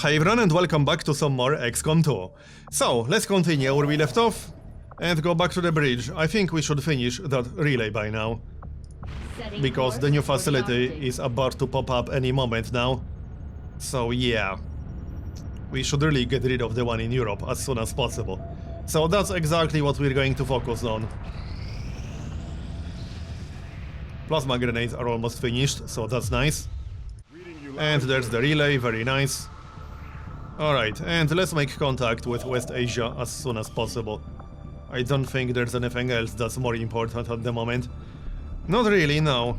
Hi everyone and welcome back to some more XCOM 2. So, let's continue where we left off and go back to the bridge. I think we should finish that relay by now, because the new facility is about to pop up any moment now. So yeah, we should really get rid of the one in Europe as soon as possible. So that's exactly what we're going to focus on. Plasma grenades are almost finished, so that's nice. And there's the relay, very nice. Alright, and let's make contact with West Asia as soon as possible. I don't think there's anything else that's more important at the moment. Not really, no.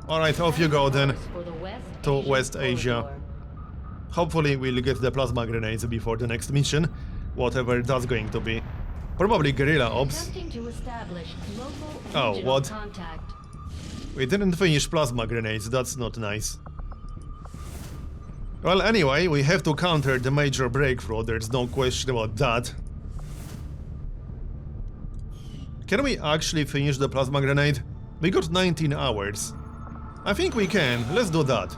Alright, off you go then, to West Asia. Hopefully we'll get the plasma grenades before the next mission, whatever that's going to be. Probably guerrilla ops. Oh, what? We didn't finish plasma grenades, that's not nice. Well, anyway, we have to counter the major breakthrough, there's no question about that. Can we actually finish the plasma grenade? We got 19 hours. I think we can, let's do that.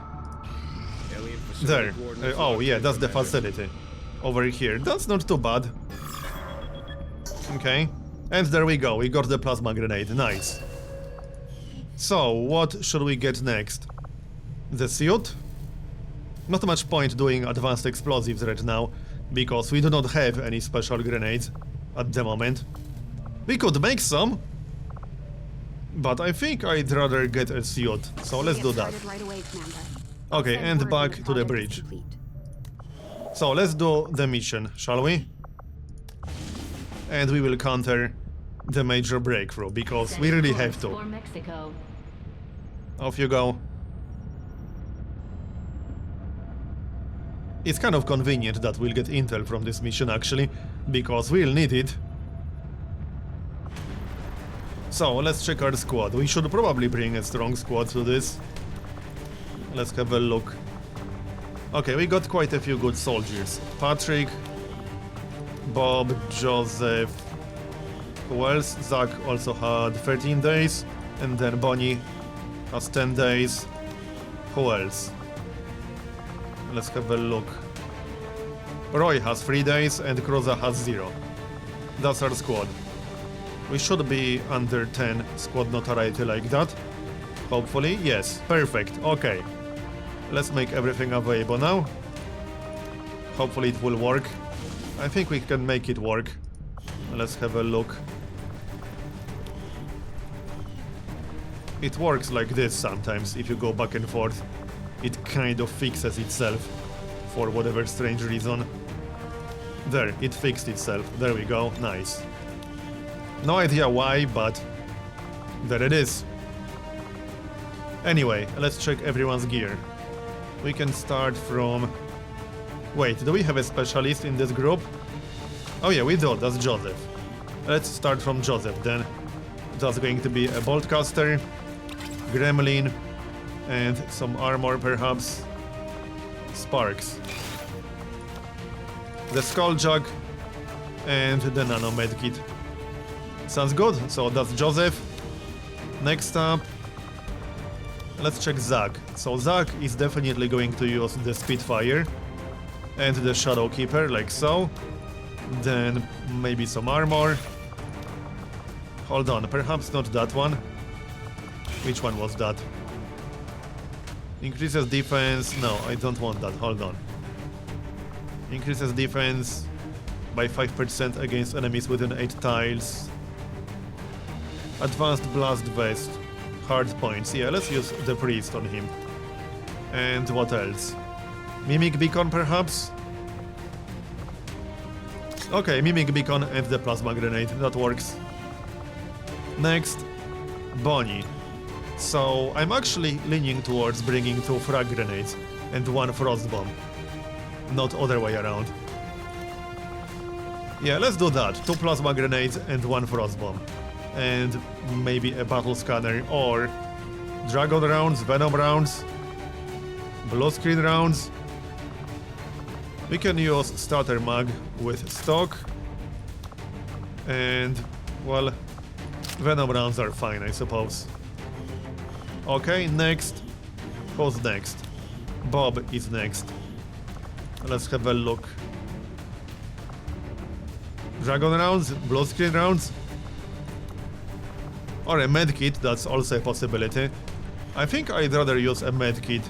There. Oh yeah, that's the facility. Over here, that's not too bad. Okay. And there we go, we got the plasma grenade, nice. So, what should we get next? The suit? Not much point doing advanced explosives right now, because we do not have any special grenades at the moment. We could make some, but I think I'd rather get a suit, so let's do that. Okay, and back to the bridge. So let's do the mission, shall we? And we will counter the major breakthrough, because we really have to. Off you go. It's kind of convenient that we'll get intel from this mission actually, because we'll need it. So, let's check our squad. We should probably bring a strong squad to this. Let's have a look. Okay, we got quite a few good soldiers. Patrick, Bob, Joseph... Who else? Zach also had 13 days, and then Bonnie has 10 days. Who else? Let's have a look. Roy has 3 days and Kroza has 0. That's our squad. We should be under 10 squad notoriety like that. Hopefully, yes, perfect, okay. Let's make everything available now. Hopefully it will work. I think we can make it work. Let's have a look. It works like this sometimes, if you go back and forth. It kind of fixes itself, for whatever strange reason. There, it fixed itself, there we go, nice. No idea why, but there it is. Anyway, let's check everyone's gear. We can start from... Wait, do we have a specialist in this group? Oh yeah, we do, that's Joseph. Let's start from Joseph then. That's going to be a boltcaster, gremlin, and some armor perhaps. Sparks. The Skulljug and the nano medkit. Sounds good, so that's Joseph. Next up, let's check Zach. So Zach is definitely going to use the Spitfire and the Shadow Keeper, like so. Then maybe some armor. Hold on, perhaps not that one. Which one was that? Increases defense... No, I don't want that, hold on. Increases defense by 5% against enemies within 8 tiles. Advanced blast vest. Hard points. Yeah, let's use the priest on him. And what else? Mimic beacon perhaps? Okay, mimic beacon and the plasma grenade. That works. Next, Bonnie. So, I'm actually leaning towards bringing 2 frag grenades and 1 frost bomb. Not other way around. Yeah, let's do that. 2 plasma grenades and 1 frost bomb. And maybe a battle scanner or dragon rounds, venom rounds, blue screen rounds. We can use starter mag with stock. And, well, venom rounds are fine, I suppose. Okay, next. Who's next? Bob is next. Let's have a look. Dragon rounds, blow screen rounds, or a medkit, that's also a possibility. I think I'd rather use a medkit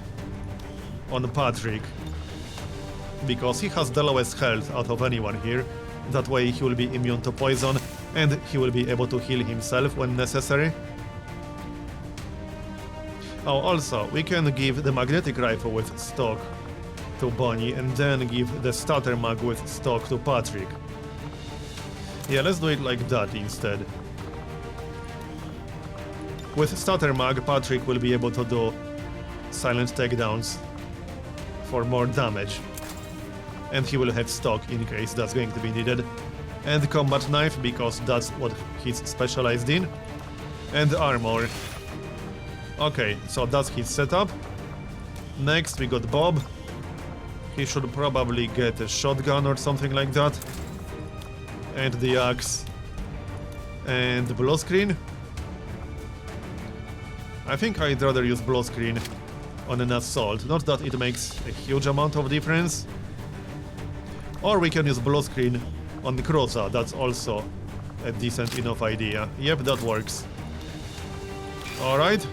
on Patrick, because he has the lowest health out of anyone here. That way he will be immune to poison, and he will be able to heal himself when necessary. Oh, also, we can give the magnetic rifle with stock to Bonnie, and then give the starter mag with stock to Patrick. Yeah, let's do it like that instead. With starter mag, Patrick will be able to do silent takedowns for more damage. And he will have stock in case that's going to be needed. And combat knife, because that's what he's specialized in. And armor. Okay, so that's his setup. Next we got Bob. He should probably get a shotgun or something like that. And the axe. And the blow screen. I think I'd rather use blow screen on an assault. Not that it makes a huge amount of difference. Or we can use blow screen on the Croza. That's also a decent enough idea. Yep, that works. Alright.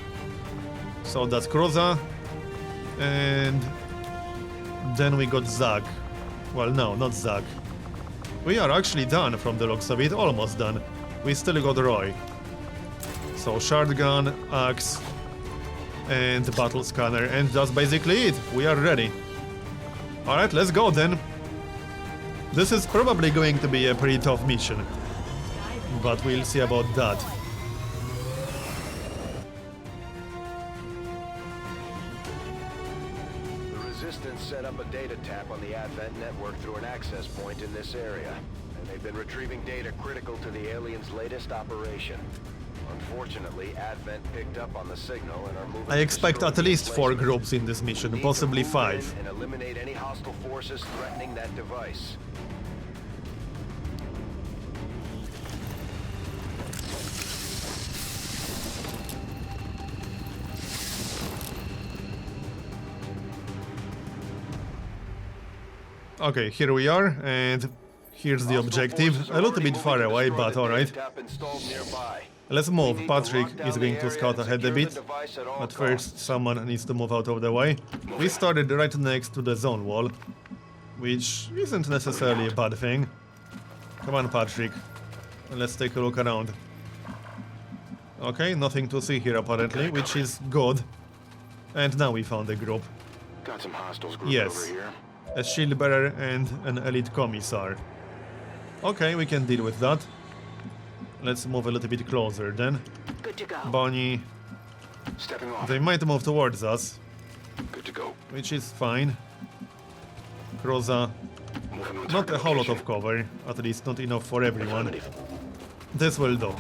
So that's Croza. And then we got Zach. Well, no, not Zach. We are actually done from the looks of it. Almost done. We still got Roy. So shotgun, axe, and battle scanner. And that's basically it. We are ready. Alright, let's go then. This is probably going to be a pretty tough mission. But we'll see about that. The Resistance set up a data tap on the Advent network through an access point in this area. And they've been retrieving data critical to the aliens' latest operation. Unfortunately, Advent picked up on the signal and are moving. I expect at least 4 groups in this mission, possibly 5. And eliminate any hostile forces threatening that device. Okay, here we are, and here's the objective. A little bit far away, but alright. Let's move. Patrick is going to scout ahead a bit, but first someone needs to move out of the way. We started right next to the zone wall, which isn't necessarily a bad thing. Come on, Patrick. Let's take a look around. Okay, nothing to see here apparently, which is good. And now we found a group. Got some hostiles grouped Yes. over here. A shield bearer and an elite commissar. Okay, we can deal with that. Let's move a little bit closer then. Good to go. Bonnie, Stepping off. they might move towards us, Good to go. which is fine. Croza, Moving on not target a whole lot location. of cover, at least not enough for everyone. Affirmative. This will do.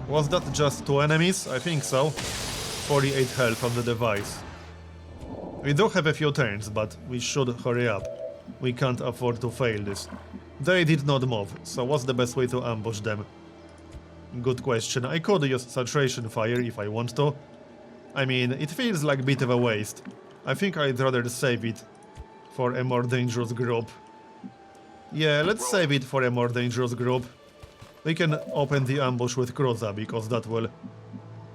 Was that just 2 enemies? I think so. 48 health on the device. We do have a few turns, but we should hurry up. We can't afford to fail this. They did not move, so what's the best way to ambush them? Good question. I could use saturation fire if I want to. I mean, it feels like a bit of a waste. I think I'd rather save it for a more dangerous group. Yeah, let's save it for a more dangerous group. We can open the ambush with Croza, because that will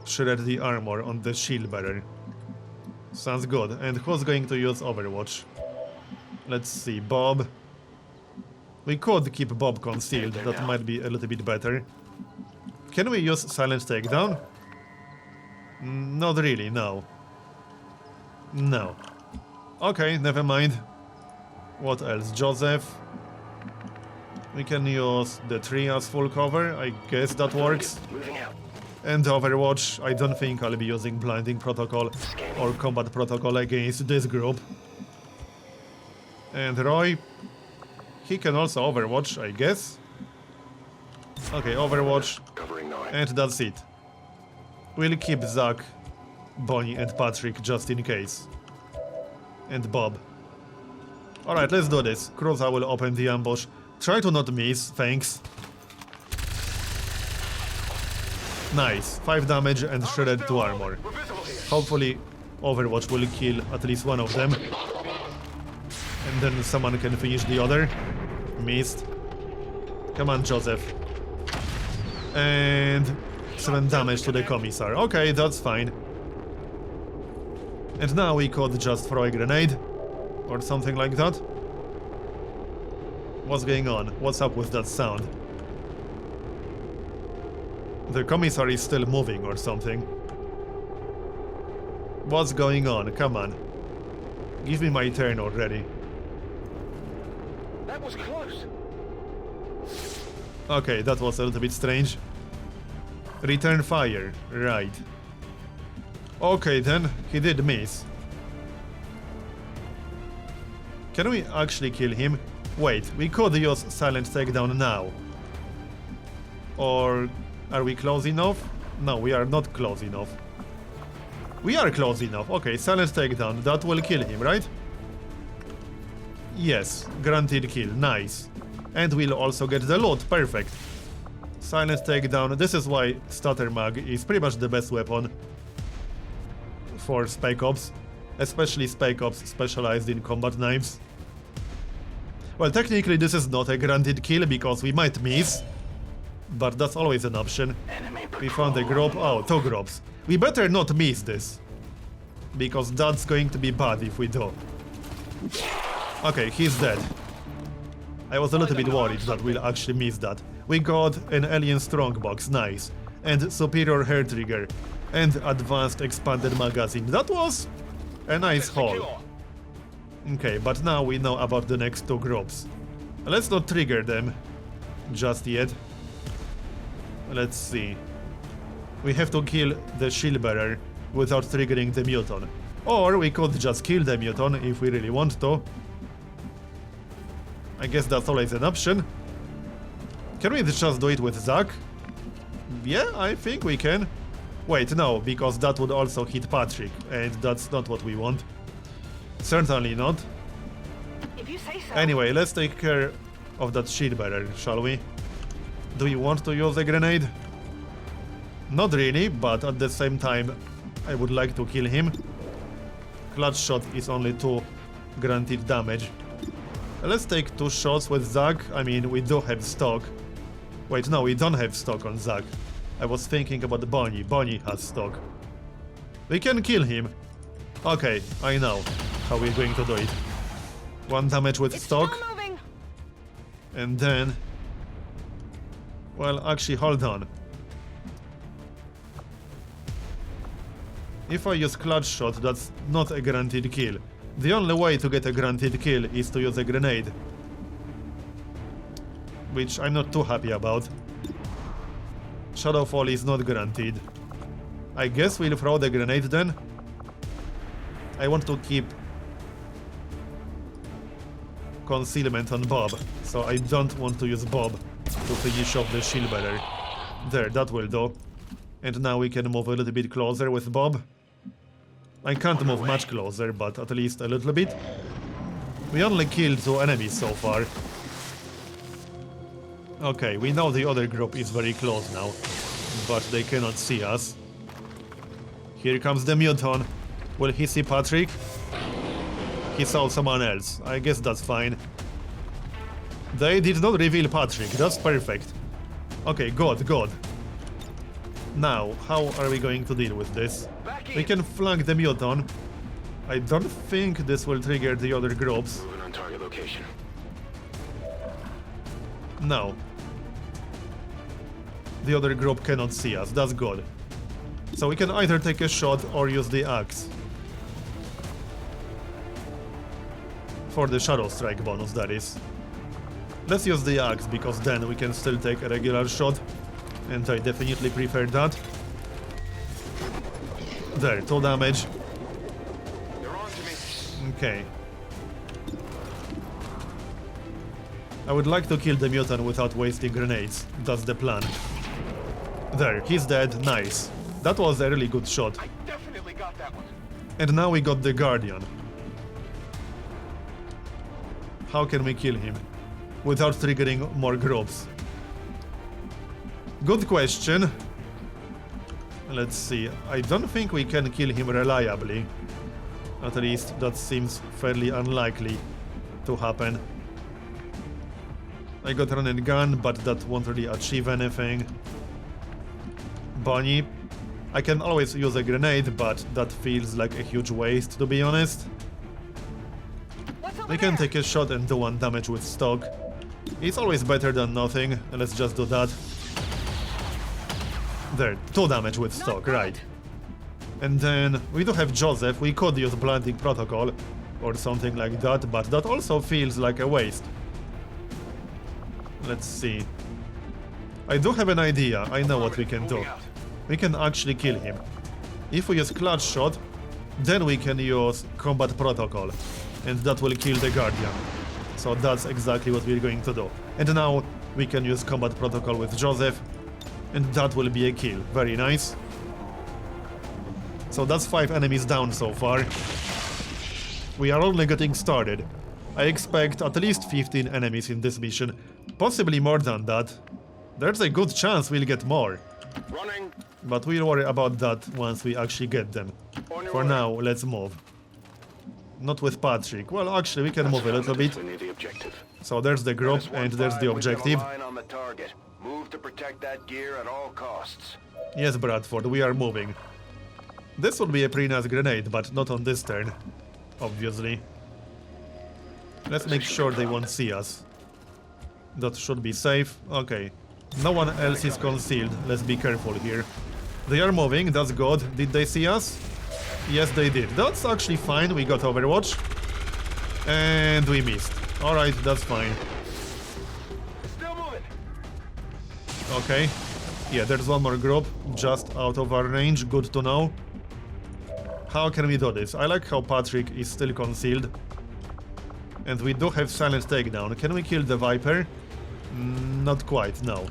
shred the armor on the shield bearer. Sounds good. And who's going to use Overwatch? Let's see, Bob. We could keep Bob concealed, that might be a little bit better. Can we use silent takedown? Not really, no. No. Okay, never mind. What else? Joseph. We can use the tree as full cover, I guess that works. Moving out. And Overwatch, I don't think I'll be using Blinding Protocol or Combat Protocol against this group. And Roy, he can also Overwatch, I guess. Okay, Overwatch, Covering now. and that's it. We'll keep Zach, Bonnie and Patrick just in case. And Bob. Alright, let's do this. Croza will open the ambush. Try to not miss, thanks. Nice, 5 damage and shredded to armor. Hopefully Overwatch will kill at least one of them. And then someone can finish the other. Missed. Come on, Joseph. And 7 damage to the commissar. Okay, that's fine. And now we could just throw a grenade. Or something like that. What's going on? What's up with that sound? The commissar is still moving or something. What's going on? Come on. Give me my turn already. That was close. Okay, that was a little bit strange. Return fire. Right. Okay then, he did miss. Can we actually kill him? Wait, we could use silent takedown now. Or are we close enough? No, we are not close enough. We are close enough. Okay, silent takedown. That will kill him, right? Yes, guaranteed kill. Nice. And we'll also get the loot. Perfect. Silent takedown. This is why Stutter Mag is pretty much the best weapon for Spec Ops. Especially Spec Ops specialized in combat knives. Well, technically this is not a guaranteed kill because we might miss. But that's always an option. We found a grub. Oh, 2 grubs. We better not miss this. Because that's going to be bad if we do. Okay, he's dead. I was a little bit worried that we'll actually miss that. We got an alien strongbox, nice. And superior hair trigger. And advanced expanded magazine. That was a nice haul. Okay, but now we know about the next 2 groups. Let's not trigger them just yet. Let's see. We have to kill the shield bearer without triggering the muton. Or we could just kill the muton if we really want to. I guess that's always an option. Can we just do it with Zack? Yeah, I think we can. Wait, no, because that would also hit Patrick, and that's not what we want. Certainly not. If you say so. Anyway, let's take care of that shield bearer, shall we? Do you want to use a grenade? Not really, but at the same time, I would like to kill him. Clutch shot is only 2 guaranteed damage. Let's take 2 shots with Zack. I mean, we do have stock. Wait, no, we don't have stock on Zack. I was thinking about Bonnie. Bonnie has stock. We can kill him. Okay, I know how we're going to do it. 1 damage with stock. And then... Well, actually, hold on. If I use clutch shot, that's not a guaranteed kill. The only way to get a guaranteed kill is to use a grenade. Which I'm not too happy about. Shadowfall is not guaranteed. I guess we'll throw the grenade then. I want to keep concealment on Bob, so I don't want to use Bob to finish off the shield bearer. There, that will do. And now we can move a little bit closer with Bob. I can't move much closer, but at least a little bit. We only killed 2 enemies so far. Okay, we know the other group is very close now, but they cannot see us. Here comes the muton. Will he see Patrick? He saw someone else. I guess that's fine. They did not reveal Patrick. That's perfect. Okay, good, good. Now, how are we going to deal with this? We can flank the muton. I don't think this will trigger the other groups. Moving on target location. No. The other group cannot see us. That's good. So we can either take a shot or use the axe. For the Shadow Strike bonus, that is. Let's use the axe, because then we can still take a regular shot. And I definitely prefer that. There, 2 damage. They're on to me. Okay. I would like to kill the mutant without wasting grenades. That's the plan. There, he's dead. Nice. That was a really good shot. I definitely got that one. And now we got the Guardian. How can we kill him without triggering more groups? Good question. Let's see. I don't think we can kill him reliably. At least that seems fairly unlikely to happen. I got run and gun, but that won't really achieve anything. Bunny. I can always use a grenade, but that feels like a huge waste, to be honest. We can take a shot and do 1 damage with stock. It's always better than nothing. Let's just do that. There, 2 damage with stock, right. And then we do have Joseph. We could use blunting protocol or something like that, but that also feels like a waste. Let's see. I do have an idea. I know what we can do. We can actually kill him. If we use clutch shot, then we can use combat protocol, and that will kill the Guardian. So that's exactly what we're going to do. And now we can use combat protocol with Joseph, and that will be a kill. Very nice. So that's 5 enemies down so far. We are only getting started. I expect at least 15 enemies in this mission, possibly more than that. There's a good chance we'll get more. Running. But we'll worry about that once we actually get them. For now, let's move. Not with Patrick. Well, actually, we can move a little bit. So there's the group and there's the objective. Move to protect that gear at all costs. Yes, Bradford, we are moving. This would be a pretty nice grenade, but not on this turn, obviously. Let's make sure they won't see us. That should be safe. Okay. No one else is concealed. Let's be careful here. They are moving, that's good. Did they see us? Yes, they did. That's actually fine. We got Overwatch. And we missed. Alright, that's fine. Still moving. Okay. Yeah, there's one more group just out of our range. Good to know. How can we do this? I like how Patrick is still concealed. And we do have silent takedown. Can we kill the Viper? Not quite, no.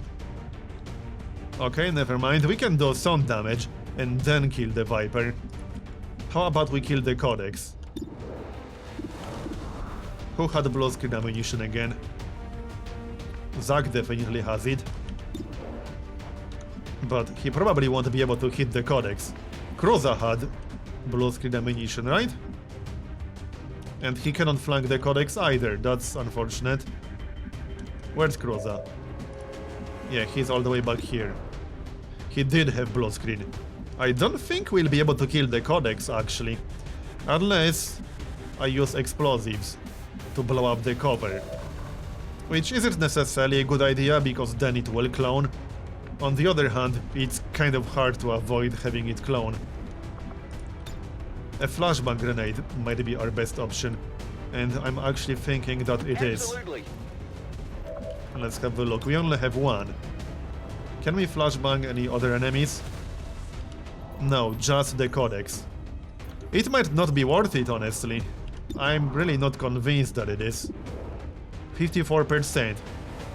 Okay, never mind. We can do some damage and then kill the Viper. How about we kill the Codex? Who had blue screen ammunition again? Zach definitely has it. But he probably won't be able to hit the Codex. Cruza had blue screen ammunition, right? And he cannot flank the Codex either. That's unfortunate. Where's Cruza? Yeah, he's all the way back here. He did have blue screen. I don't think we'll be able to kill the Codex, actually. Unless I use explosives to blow up the cover. Which isn't necessarily a good idea, because then it will clone. On the other hand, it's kind of hard to avoid having it clone. A flashbang grenade might be our best option. And I'm actually thinking that it is. Let's have a look. We only have one. Can we flashbang any other enemies? No, just the Codex. It might not be worth it, honestly. I'm really not convinced that it is. 54%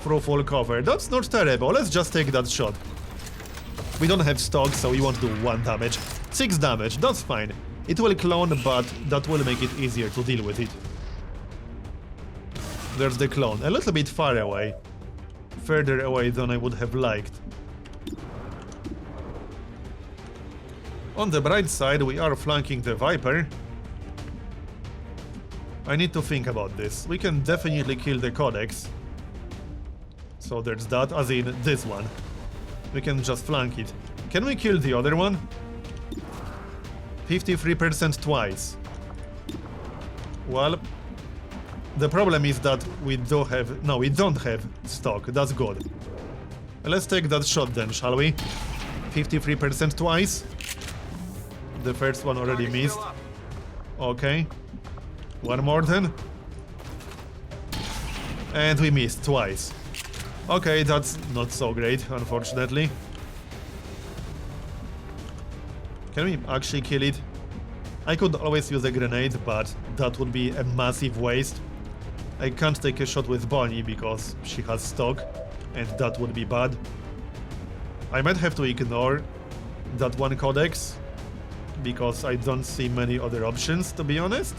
through full cover. That's not terrible. Let's just take that shot. We don't have stock, so we won't do 1 damage. 6 damage, that's fine. It will clone, but that will make it easier to deal with it. There's the clone. A little bit far away. Further away than I would have liked. On the bright side, we are flanking the Viper. I need to think about this. We can definitely kill the Codex. So there's that, as in this one. We can just flank it. Can we kill the other one? 53% twice. Well, the problem is that we do have... No, we don't have stock. That's good. Let's take that shot then, shall we? 53% twice. The first one already missed. Okay. One more then. And we missed twice. Okay, that's not so great, unfortunately. Can we actually kill it? I could always use a grenade, but that would be a massive waste. I can't take a shot with Bonnie because she has stock, and that would be bad. I might have to ignore that one Codex, because I don't see many other options, to be honest.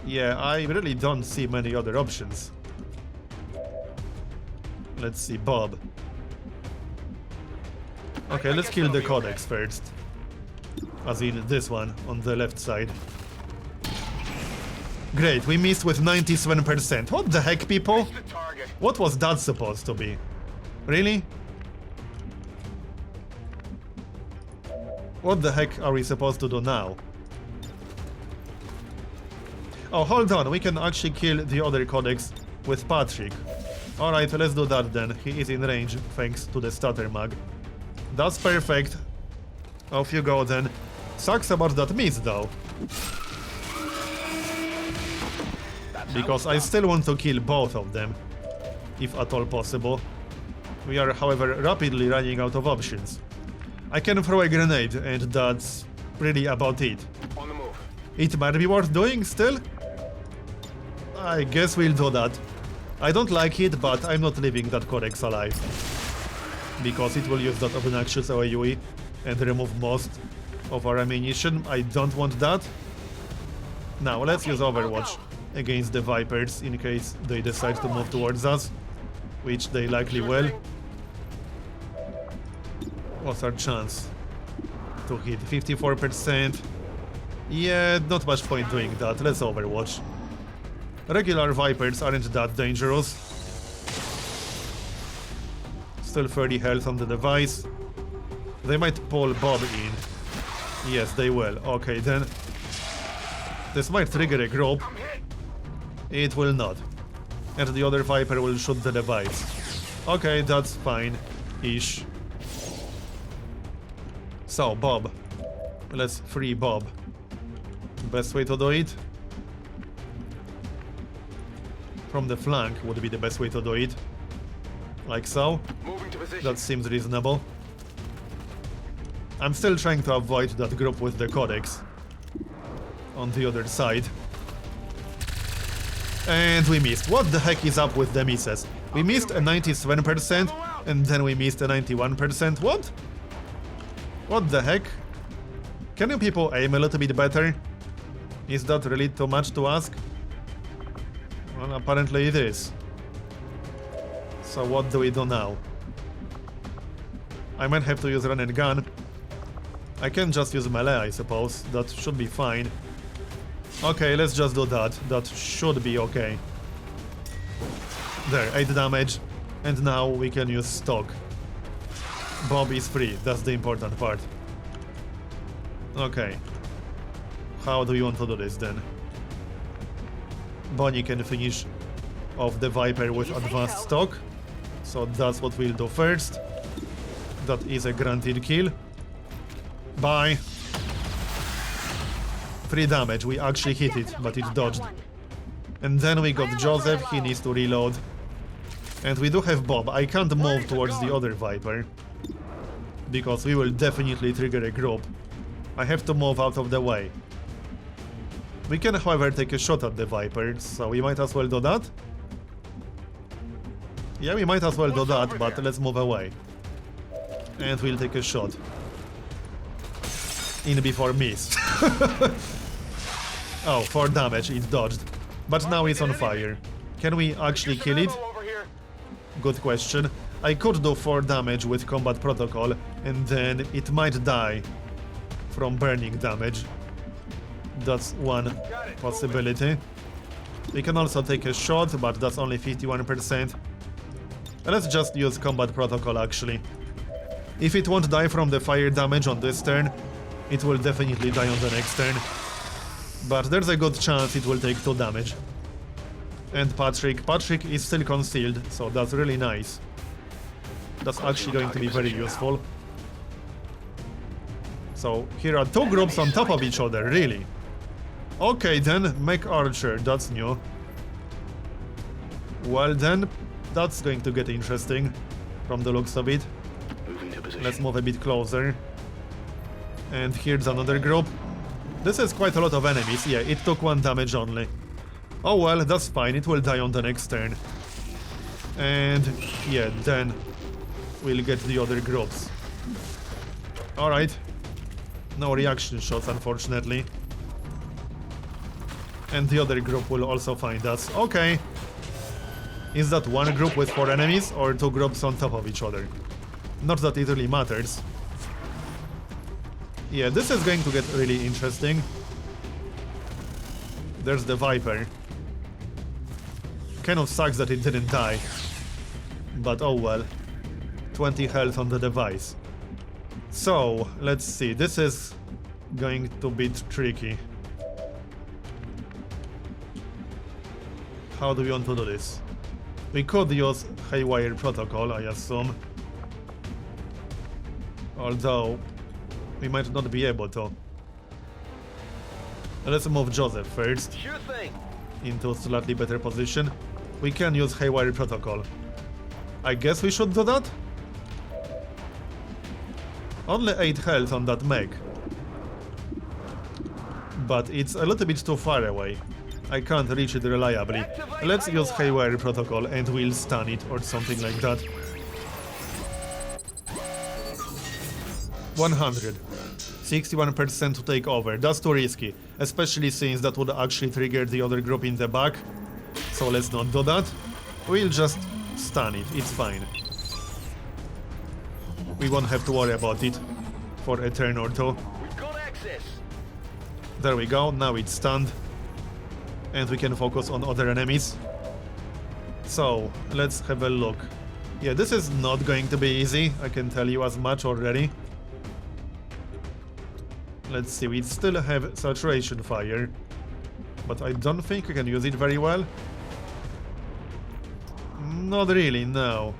Yeah, I really don't see many other options. Let's see, Bob. Okay, let's kill the Codex first. As in this one, on the left side. Great, we missed with 97%. What the heck, people? The target. What was that supposed to be? Really? What the heck are we supposed to do now? Oh, hold on, we can actually kill the other codex with Patrick. Alright, let's do that then. He is in range, thanks to the starter mag. That's perfect. Off you go then. Sucks about that miss though. Because I still want to kill both of them, if at all possible. We are, however, rapidly running out of options. I can throw a grenade, and that's really about it. On the move. It might be worth doing still? I guess we'll do that. I don't like it, but I'm not leaving that codex alive. Because it will use that obnoxious AoE and remove most of our ammunition. I don't want that. Now, let's use Overwatch against the Vipers in case they decide to move towards us, which they likely will. What's our chance to hit? 54%. Yeah, not much point doing that. Let's Overwatch. Regular Vipers aren't that dangerous. Still 30 health on the device. They might pull Bob in. Yes, they will. Okay, then. This might trigger a group. It will not. And the other Viper will shoot the device. Okay, that's fine-ish. So, Bob. Let's free Bob. Best way to do it? From the flank would be the best way to do it. Like so. Moving to position. That seems reasonable. I'm still trying to avoid that group with the codex. On the other side. And we missed. What the heck is up with the misses? We missed a 97% and then we missed a 91%. What? What the heck? Can you people aim a little bit better? Is that really too much to ask? Well, apparently it is. So what do we do now? I might have to use run and gun. I can just use melee, I suppose. That should be fine. Okay, let's just do that. That should be okay. There, 8 damage. And now we can use stock. Bob is free, that's the important part. Okay. How do you want to do this then? Bonnie can finish off the Viper with advanced stock. So that's what we'll do first. That is a granted kill. Bye. 3 damage, we actually hit it, but it dodged. And then we got Joseph, he needs to reload. And we do have Bob. I can't move towards the other Viper. Because we will definitely trigger a group. I have to move out of the way. We can, however, take a shot at the Viper, so we might as well do that. Yeah, we might as well do that, but let's move away. And we'll take a shot. In before miss. Oh, 4 damage, it dodged. But now it's on fire. Can we actually kill it? Good question. I could do 4 damage with combat protocol, and then it might die from burning damage. That's one possibility. We can also take a shot, but that's only 51%. Let's just use combat protocol actually. If it won't die from the fire damage on this turn, it will definitely die on the next turn. But there's a good chance it will take 2 damage. And Patrick is still concealed, so that's really nice. That's actually going to be very useful. So here are 2 groups on top of each other, really. Okay then, make Archer, that's new. Well then, that's going to get interesting from the looks of it. Let's move a bit closer. And here's another group. This is quite a lot of enemies. Yeah, it took 1 damage only. Oh well, that's fine, it will die on the next turn. And yeah, then we'll get the other groups. Alright. No reaction shots, unfortunately. And the other group will also find us. Okay. Is that 1 group with 4 enemies or 2 groups on top of each other? Not that it really matters. Yeah, this is going to get really interesting. There's the Viper. Kind of sucks that it didn't die. But oh well. 20 health on the device. So, let's see. This is going to be tricky. How do we want to do this? We could use Haywire Protocol, I assume. Although, we might not be able to. Let's move Joseph first Sure thing. into a slightly better position. We can use Haywire Protocol. I guess we should do that? Only 8 health on that mech. But it's a little bit too far away. I can't reach it reliably. Let's use Haywire Protocol and we'll stun it or something like that. 100. 61% to take over. That's too risky. Especially since that would actually trigger the other group in the back. So let's not do that. We'll just stun it. It's fine. We won't have to worry about it for a turn or two. We've got access. There we go. Now it's stunned. And we can focus on other enemies. So, let's have a look. Yeah, this is not going to be easy, I can tell you as much already. Let's see, we still have saturation fire. But I don't think we can use it very well. Not really, no.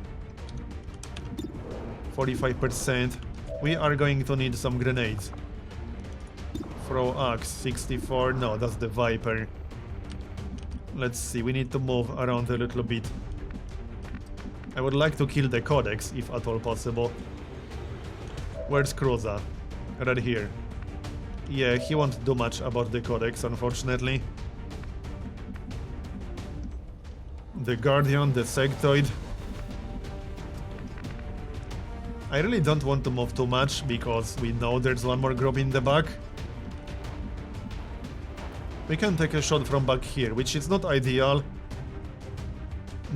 45%. We are going to need some grenades. Throw axe, 64. No, that's the Viper. Let's see, we need to move around a little bit. I would like to kill the Codex, if at all possible. Where's Cruza? Right here. Yeah, he won't do much about the Codex, unfortunately. The Guardian, the Sectoid. I really don't want to move too much, because we know there's one more group in the back. We can take a shot from back here, which is not ideal.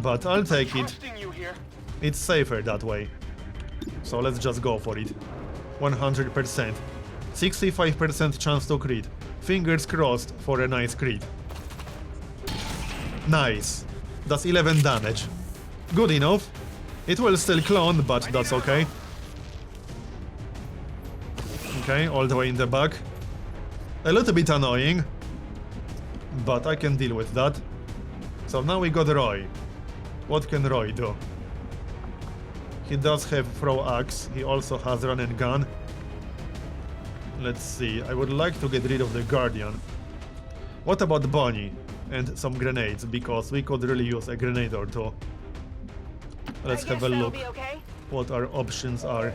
But I'll take it. It's safer that way. So let's just go for it. 100%. 65% chance to crit. Fingers crossed for a nice crit. Nice. That's 11 damage. Good enough. It will still clone, but that's okay. Okay, all the way in the back. A little bit annoying. But I can deal with that. So now we got Roy. What can Roy do? He does have throw axe. He also has run and gun. Let's see. I would like to get rid of the Guardian. What about Bonnie? And some grenades, because we could really use a grenade or two. Let's have a look what our options are.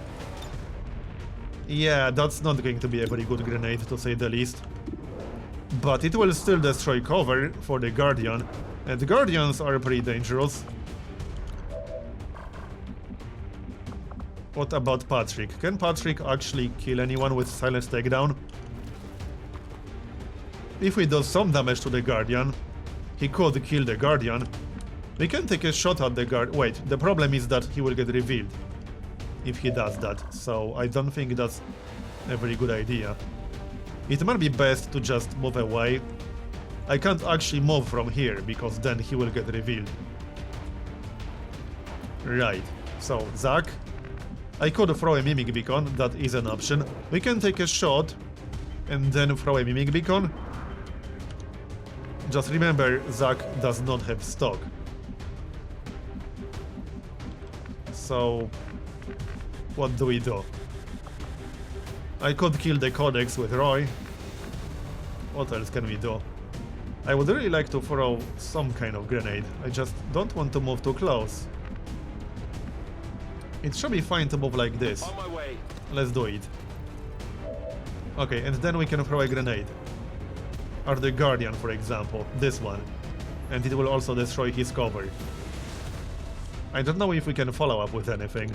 Yeah, that's not going to be a very good grenade, to say the least. But it will still destroy cover for the Guardian, and the Guardians are pretty dangerous. What about Patrick? Can Patrick actually kill anyone with silent takedown? If we do some damage to the Guardian, he could kill the Guardian. We can take a shot at the guard. Wait, the problem is that he will get revealed if he does that, so I don't think that's a very good idea. It might be best to just move away. I can't actually move from here, because then he will get revealed. Right, so Zach. I could throw a Mimic Beacon, that is an option. We can take a shot and then throw a Mimic Beacon. Just remember, Zach does not have stock. So, what do we do? I could kill the Codex with Roy. What else can we do? I would really like to throw some kind of grenade. I just don't want to move too close. It should be fine to move like this. On my way. Let's do it. Okay, and then we can throw a grenade. Or the Guardian, for example. This one. And it will also destroy his cover. I don't know if we can follow up with anything.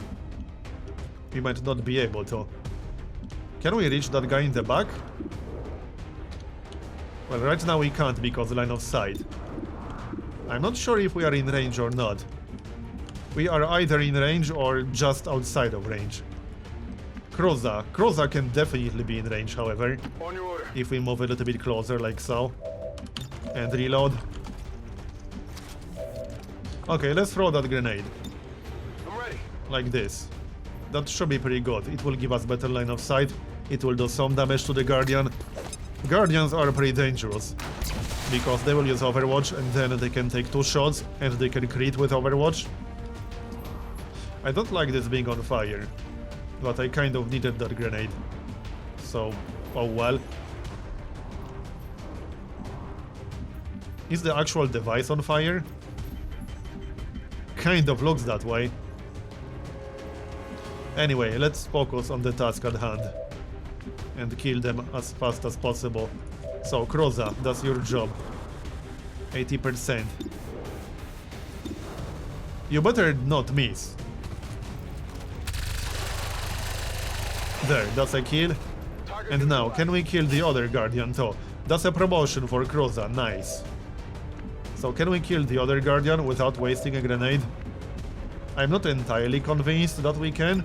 We might not be able to. Can we reach that guy in the back? Well, right now we can't because line of sight. I'm not sure if we are in range or not. We are either in range or just outside of range. Kroza. Kroza can definitely be in range, however. On your order. If we move a little bit closer, like so. And reload. Okay, let's throw that grenade. I'm ready. Like this. That should be pretty good. It will give us better line of sight. It will do some damage to the Guardian. Guardians are pretty dangerous. Because they will use Overwatch and then they can take 2 shots and they can crit with Overwatch. I don't like this being on fire. But I kind of needed that grenade. So, oh well. Is the actual device on fire? Kind of looks that way. Anyway, let's focus on the task at hand. And kill them as fast as possible. So, Kroza, that's your job. 80%. You better not miss. There, that's a kill. And now, can we kill the other Guardian too? That's a promotion for Kroza, nice. So can we kill the other Guardian without wasting a grenade? I'm not entirely convinced that we can.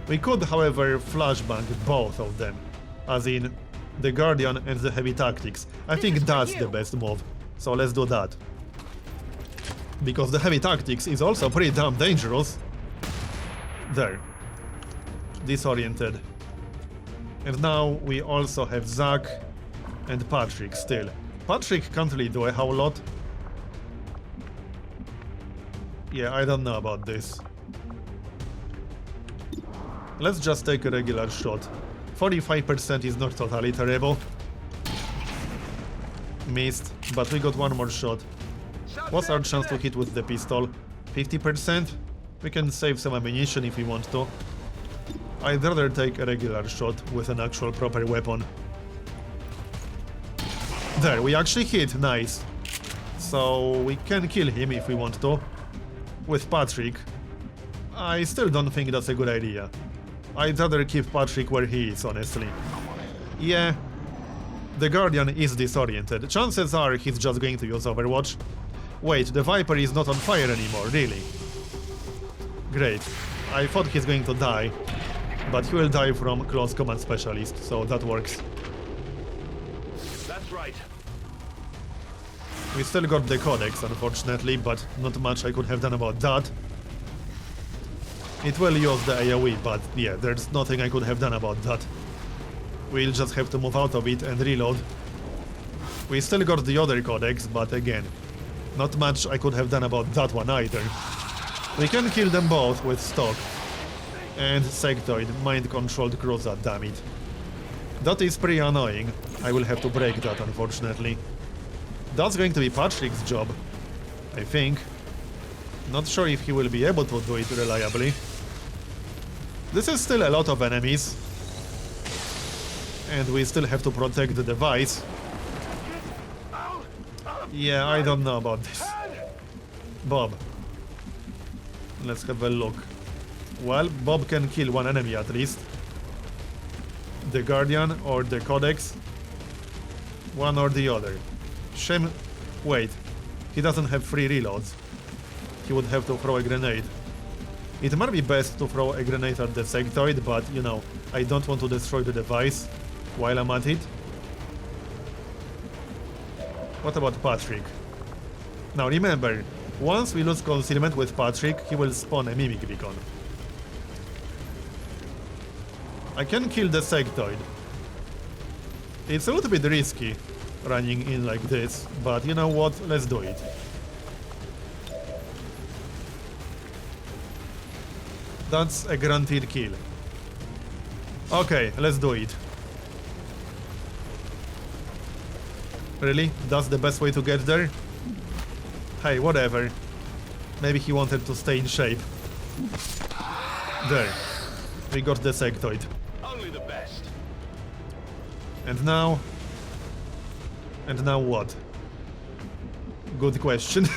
We could, however, flashbang both of them. As in, the Guardian and the Heavy Tactics. I think that's the best move. So let's do that. Because the Heavy Tactics is also pretty damn dangerous. There. Disoriented. And now we also have Zach and Patrick still. Patrick can't really do a whole lot. Yeah, I don't know about this. Let's just take a regular shot. 45% is not totally terrible. Missed, but we got one more shot. What's our chance to hit with the pistol? 50%? We can save some ammunition if we want to. I'd rather take a regular shot with an actual proper weapon. There, we actually hit, nice. So we can kill him if we want to. With Patrick. I still don't think that's a good idea. I'd rather keep Patrick where he is, honestly. Yeah, the Guardian is disoriented. Chances are he's just going to use Overwatch. Wait, the Viper is not on fire anymore, really? Great. I thought he's going to die. But he will die from Close Command Specialist, so that works. That's right. We still got the Codex, unfortunately, but not much I could have done about that. It will use the AoE, but yeah, there's nothing I could have done about that. We'll just have to move out of it and reload. We still got the other Codex, but again, not much I could have done about that one either. We can kill them both with stock. And Sectoid, mind-controlled Kroza, damn it. That is pretty annoying. I will have to break that, unfortunately. That's going to be Patrick's job, I think. Not sure if he will be able to do it reliably. This is still a lot of enemies. And we still have to protect the device. Yeah, I don't know about this. Bob. Let's have a look. Well, Bob can kill one enemy at least. The Guardian or the Codex. One or the other. Shame... Wait. He doesn't have 3 reloads. He would have to throw a grenade. It might be best to throw a grenade at the Sectoid, but, you know, I don't want to destroy the device while I'm at it. What about Patrick? Now remember, once we lose concealment with Patrick, he will spawn a Mimic Beacon. I can kill the Sectoid. It's a little bit risky running in like this, but you know what, let's do it. That's a guaranteed kill. Okay, let's do it. Really? That's the best way to get there? Hey, whatever. Maybe he wanted to stay in shape. There. We got the Sectoid. Only the best. And now... And now what? Good question.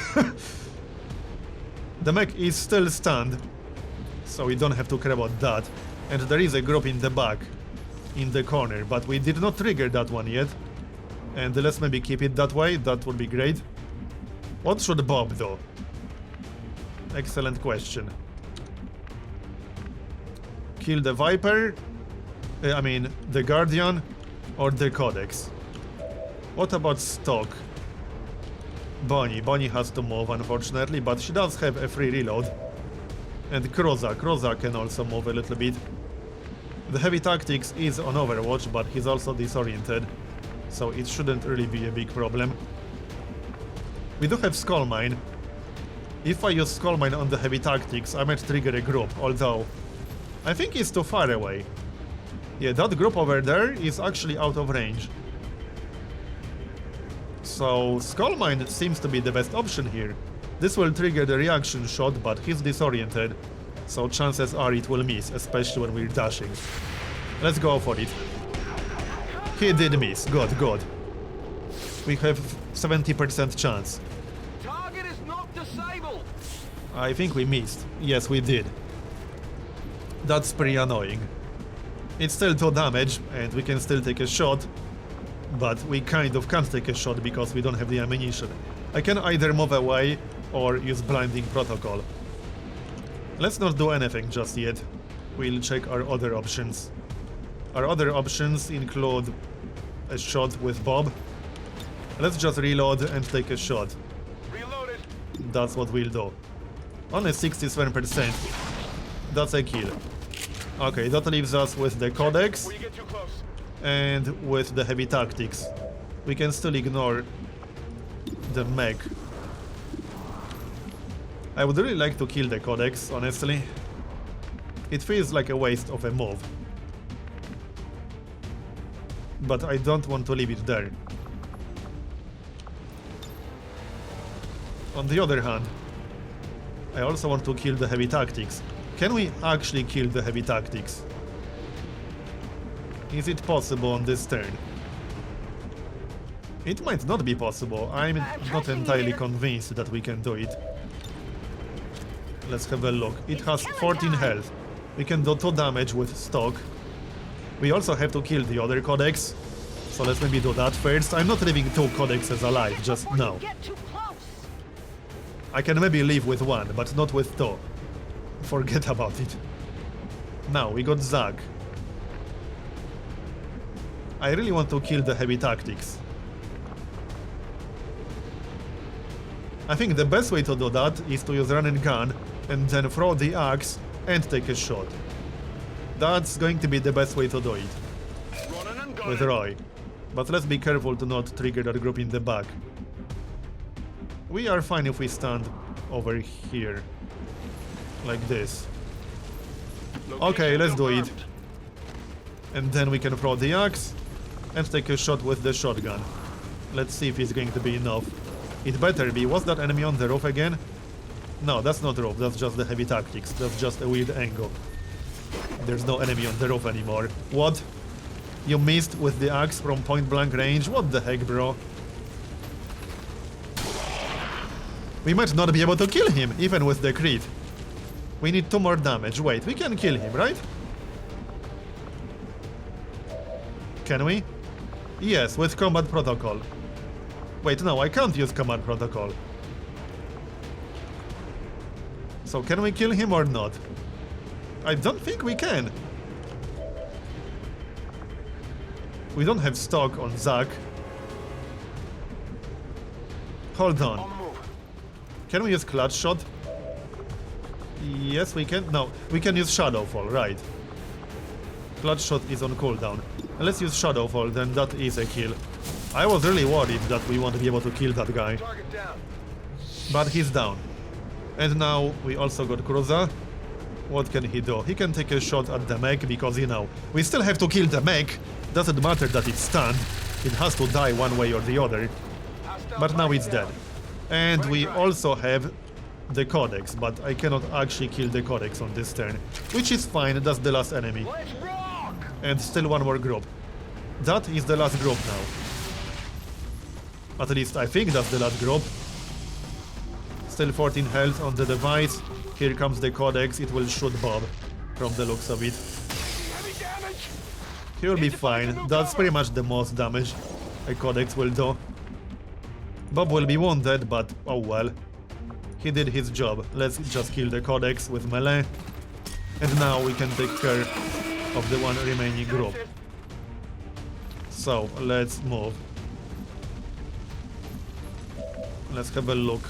The mech is still stunned, so we don't have to care about that. And there is a group in the back, in the corner, but we did not trigger that one yet. And let's maybe keep it that way, that would be great. What should Bob do? Excellent question. Kill the Viper, the Guardian, or the Codex. What about Stock? Bonnie. Bonnie has to move, unfortunately, but she does have a free reload. And Kroza can also move a little bit. The Heavy Tactics is on Overwatch, but he's also disoriented, so it shouldn't really be a big problem. We do have Skull Mine. If I use Skull Mine on the Heavy Tactics, I might trigger a group, although I think it's too far away. Yeah, that group over there is actually out of range. So Skull Mine seems to be the best option here. This will trigger the reaction shot, but he's disoriented, so chances are it will miss, especially when we're dashing. Let's go for it. He did miss. Good. We have 70% chance. Target is not disabled. I think we missed. Yes, we did. That's pretty annoying. It's still 2 damage, and we can still take a shot, but we kind of can't take a shot because we don't have the ammunition. I can either move away or use blinding protocol. Let's not do anything just yet. We'll check our other options. Our other options include a shot with Bob. Let's just reload and take a shot. Reloaded. That's what we'll do. Only 67%. That's a kill. Okay, that leaves us with the Codex Before you get too close. and with the Heavy Tactics. We can still ignore the mech. I would really like to kill the Codex, honestly. It feels like a waste of a move. But I don't want to leave it there. On the other hand, I also want to kill the Heavy Tactics. Can we actually kill the Heavy Tactics? Is it possible on this turn? It might not be possible. I'm not entirely convinced that we can do it. Let's have a look. It has 14 health. We can do 2 damage with Stock. We also have to kill the other Codex, so let's maybe do that first. I'm not leaving 2 Codexes alive, just no. Get too close. I can maybe leave with 1, but not with 2. Forget about it. Now, we got Zach. I really want to kill the Heavy Tactics. I think the best way to do that is to use run and gun, and then throw the axe and take a shot. That's going to be the best way to do it. Running and gunning. With Roy. But let's be careful to not trigger that group in the back. We are fine if we stand over here. Like this. Okay, let's do it. And then we can throw the axe and take a shot with the shotgun. Let's see if it's going to be enough. It better be. Was that enemy on the roof again? No, that's not roof, that's just the Heavy Tactics. That's just a weird angle. There's no enemy on the roof anymore. What? You missed with the axe from point blank range? What the heck, bro? We might not be able to kill him, even with the crit. We need 2 more damage. Wait, we can kill him, right? Can we? Yes, with combat protocol. Wait, no, I can't use combat protocol. So can we kill him or not? I don't think we can. We don't have stock on Zach. Hold on. On the move. Can we use clutch shot? Yes, we can. No, we can use Shadowfall, right. Clutch shot is on cooldown. Let's use Shadowfall, then that is a kill. I was really worried that we won't be able to kill that guy. Target down. But he's down. And now we also got Cruza. What can he do? He can take a shot at the mech because, you know, we still have to kill the mech. Doesn't matter that it's stunned. It has to die one way or the other. But now it's dead. And we also have the Codex, but I cannot actually kill the Codex on this turn. Which is fine, that's the last enemy. Let's rock! And still one more group. That is the last group now. At least I think that's the last group. Still 14 health on the device. Here comes the Codex, it will shoot Bob, from the looks of it. Heavy damage! He will be fine, that's pretty much the most damage a Codex will do. Bob will be wounded, but oh well. He did his job. Let's just kill the Codex with melee. And now we can take care of the one remaining group. So, let's move. Let's have a look.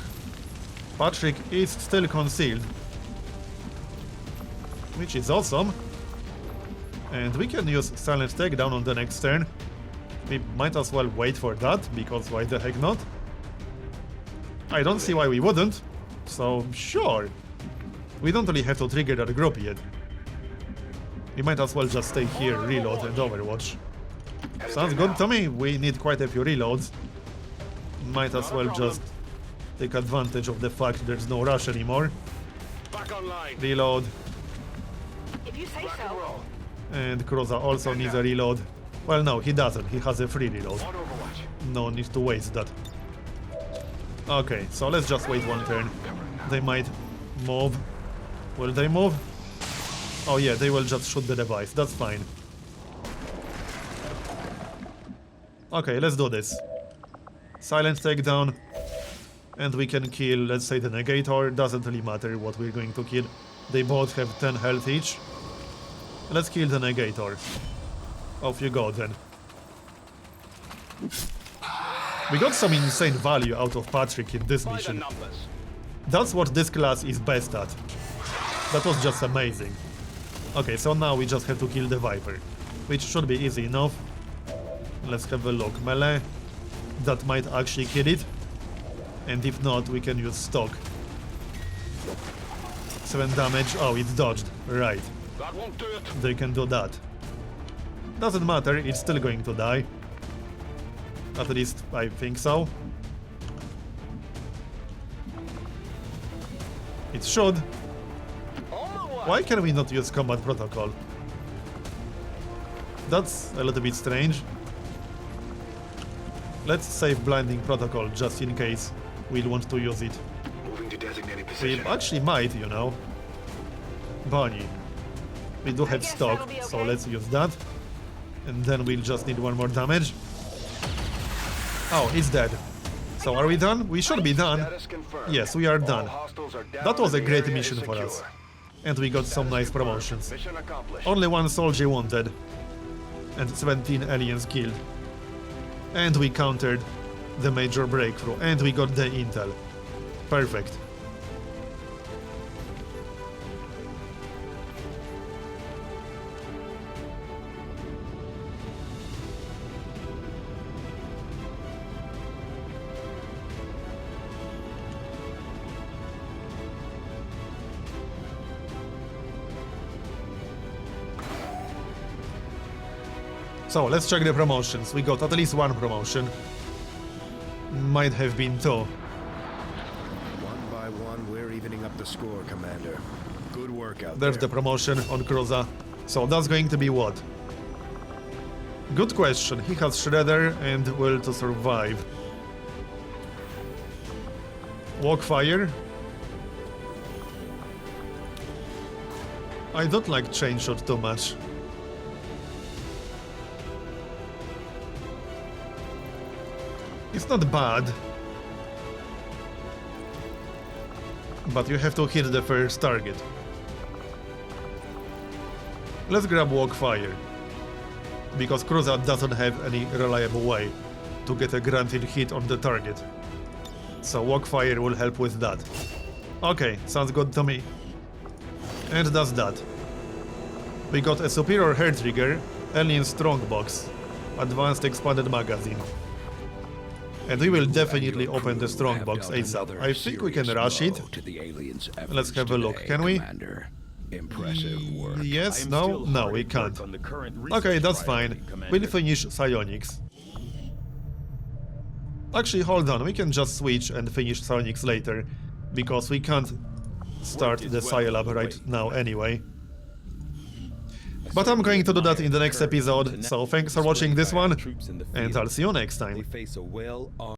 Patrick is still concealed, which is awesome. And we can use silent takedown on the next turn. We might as well wait for that, because why the heck not? I don't see why we wouldn't, so sure. We don't really have to trigger that group yet. We might as well just stay here, reload and overwatch. Sounds good to me. We need quite a few reloads. Might as well just take advantage of the fact there's no rush anymore. Reload. If you say so. And Kroza also needs a reload. Well, no, he doesn't. He has a free reload. No need to waste that. Okay, so let's just wait one turn. They might move. Will they move? Oh yeah, they will just shoot the device. That's fine. Okay, let's do this. Silent takedown. And we can kill, let's say, the Negator. Doesn't really matter what we're going to kill. They both have 10 health each. Let's kill the Negator. Off you go then. We got some insane value out of Patrick in this mission. That's what this class is best at. That was just amazing. Okay, so now we just have to kill the Viper, which should be easy enough. Let's have a look. Melee. That might actually kill it. And if not, we can use stock. 7 damage. Oh, it dodged. Right. That won't do it. They can do that. Doesn't matter, it's still going to die. At least, I think so. It should. Why can we not use combat protocol? That's a little bit strange. Let's save blinding protocol just in case we'll want to use it. Moving to designated We position. actually might, you know. Bunny. We do have guess stock, that'll be so okay. let's use that. And then we'll just need one more damage. Oh, it's dead. So are we done? We should be done. Status confirmed. Yes, we are All done. hostiles are down That was a and the great area mission is for us. secure. And we got some nice promotions. Mission accomplished. Only one soldier wounded. And 17 aliens killed. And we countered the major breakthrough. And we got the intel. Perfect. So, let's check the promotions. We got at least one promotion. Might have been 2. One by one, we're evening up the score, Commander. Good work out There's the there. promotion on Kroza. So that's going to be what? Good question. He has Shredder and Will to Survive. Walkfire. I don't like Chain Shot too much. It's not bad. But you have to hit the first target. Let's grab Walkfire. Because Cruza doesn't have any reliable way to get a granted hit on the target. So Walkfire will help with that. Okay, sounds good to me. And that's that. We got a superior hair trigger, alien strongbox, advanced expanded magazine. And we will definitely open the strongbox ASAP. I think we can rush it. Let's have a look. Can we? Impressive work. Yes, no, no, we can't. Okay, that's fine. We'll finish psionics. Actually, hold on, we can just switch and finish psionics later, because we can't start the Psi-Lab right now anyway. But I'm going to do that in the next episode, so thanks for watching this one, and I'll see you next time. They face a well-armed